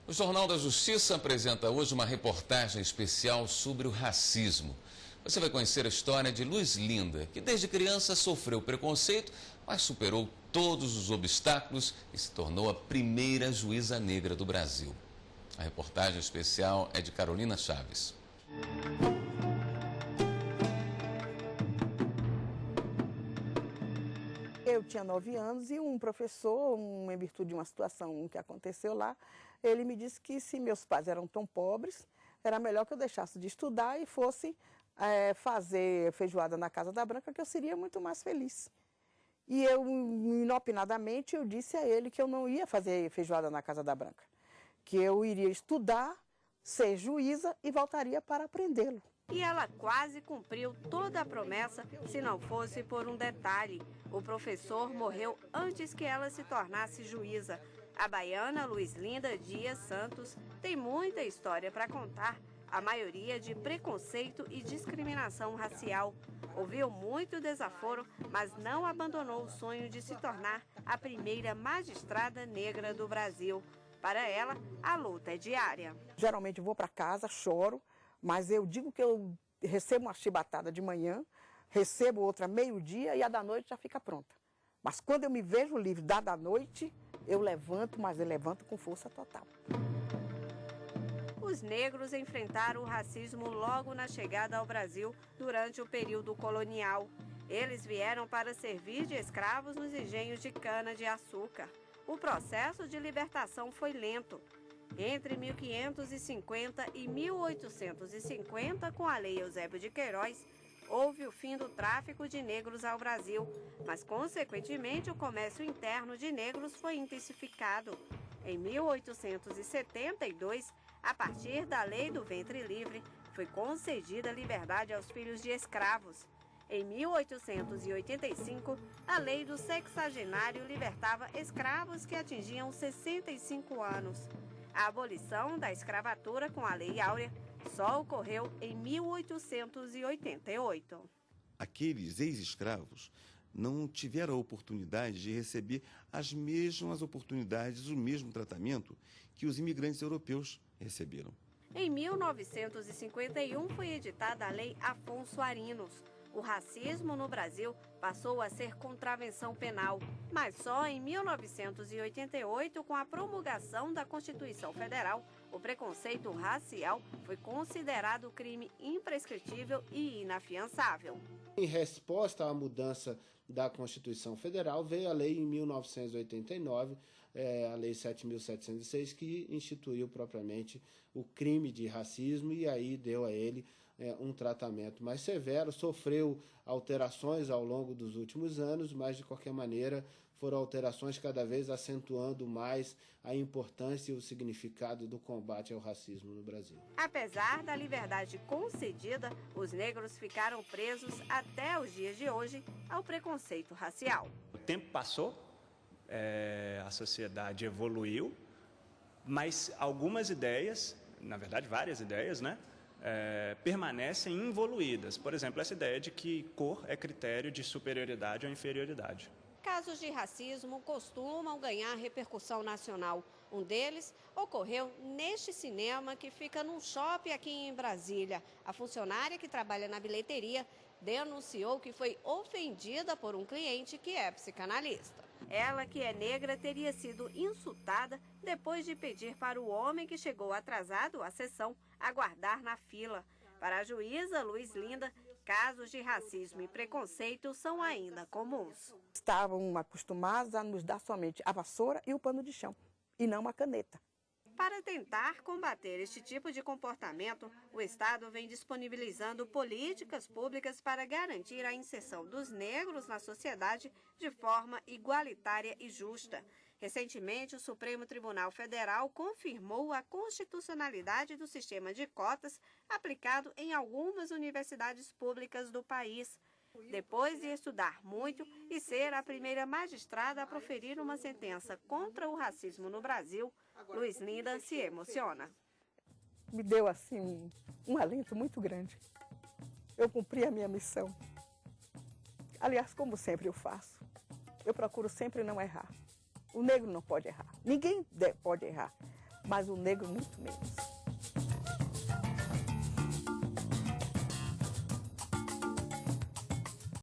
O Jornal da Justiça apresenta hoje uma reportagem especial sobre o racismo. Você vai conhecer a história de Luiz Linda, que desde criança sofreu preconceito, mas superou todos os obstáculos e se tornou a primeira juíza negra do Brasil. A reportagem especial é de Carolina Chaves. Eu tinha 9 anos e um professor, em virtude de uma situação que aconteceu lá, ele me disse que se meus pais eram tão pobres, era melhor que eu deixasse de estudar e fosse fazer feijoada na Casa da Branca, que eu seria muito mais feliz. E eu, inopinadamente, eu disse a ele que eu não ia fazer feijoada na Casa da Branca, que eu iria estudar, ser juíza e voltaria para aprendê-lo. E ela quase cumpriu toda a promessa, se não fosse por um detalhe. O professor morreu antes que ela se tornasse juíza. A baiana Luiz Linda Dias Santos tem muita história para contar, a maioria de preconceito e discriminação racial. Ouviu muito desaforo, mas não abandonou o sonho de se tornar a primeira magistrada negra do Brasil. Para ela, a luta é diária. Geralmente eu vou para casa, choro, mas eu digo que eu recebo uma chibatada de manhã, recebo outra meio-dia e a da noite já fica pronta. Mas quando eu me vejo livre da noite, eu levanto, mas eu levanto com força total. Os negros enfrentaram o racismo logo na chegada ao Brasil durante o período colonial. Eles vieram para servir de escravos nos engenhos de cana-de-açúcar. O processo de libertação foi lento. Entre 1550 e 1850, com a Lei Eusébio de Queiroz, houve o fim do tráfico de negros ao Brasil, mas, consequentemente, o comércio interno de negros foi intensificado. Em 1872, a partir da Lei do Ventre Livre, foi concedida liberdade aos filhos de escravos. Em 1885, a Lei do Sexagenário libertava escravos que atingiam 65 anos. A abolição da escravatura com a Lei Áurea só ocorreu em 1888. Aqueles ex-escravos não tiveram a oportunidade de receber as mesmas oportunidades, o mesmo tratamento que os imigrantes europeus receberam. Em 1951 foi editada a Lei Afonso Arinos. O racismo no Brasil passou a ser contravenção penal, mas só em 1988, com a promulgação da Constituição Federal, o preconceito racial foi considerado crime imprescritível e inafiançável. Em resposta à mudança da Constituição Federal, veio a lei em 1989, a Lei 7.706, que instituiu propriamente o crime de racismo e aí deu a ele um tratamento mais severo. Sofreu alterações ao longo dos últimos anos, mas de qualquer maneira foram alterações cada vez acentuando mais a importância e o significado do combate ao racismo no Brasil. Apesar da liberdade concedida, os negros ficaram presos até os dias de hoje ao preconceito racial. O tempo passou, a sociedade evoluiu, mas algumas ideias, na verdade várias ideias, permanecem involuídas. Por exemplo, essa ideia de que cor é critério de superioridade ou inferioridade. Casos de racismo costumam ganhar repercussão nacional. Um deles ocorreu neste cinema que fica num shopping aqui em Brasília. A funcionária que trabalha na bilheteria denunciou que foi ofendida por um cliente que é psicanalista. Ela, que é negra, teria sido insultada depois de pedir para o homem que chegou atrasado à sessão aguardar na fila. Para a juíza Luiz Linda, casos de racismo e preconceito são ainda comuns. Estavam acostumados a nos dar somente a vassoura e o pano de chão, e não a caneta. Para tentar combater este tipo de comportamento, o Estado vem disponibilizando políticas públicas para garantir a inserção dos negros na sociedade de forma igualitária e justa. Recentemente, o Supremo Tribunal Federal confirmou a constitucionalidade do sistema de cotas aplicado em algumas universidades públicas do país. Depois de estudar muito e ser a primeira magistrada a proferir uma sentença contra o racismo no Brasil, Luiz Linda se emociona. Me deu assim um alento muito grande. Eu cumpri a minha missão. Aliás, como sempre eu faço, eu procuro sempre não errar. O negro não pode errar, ninguém pode errar. mas o negro muito menos.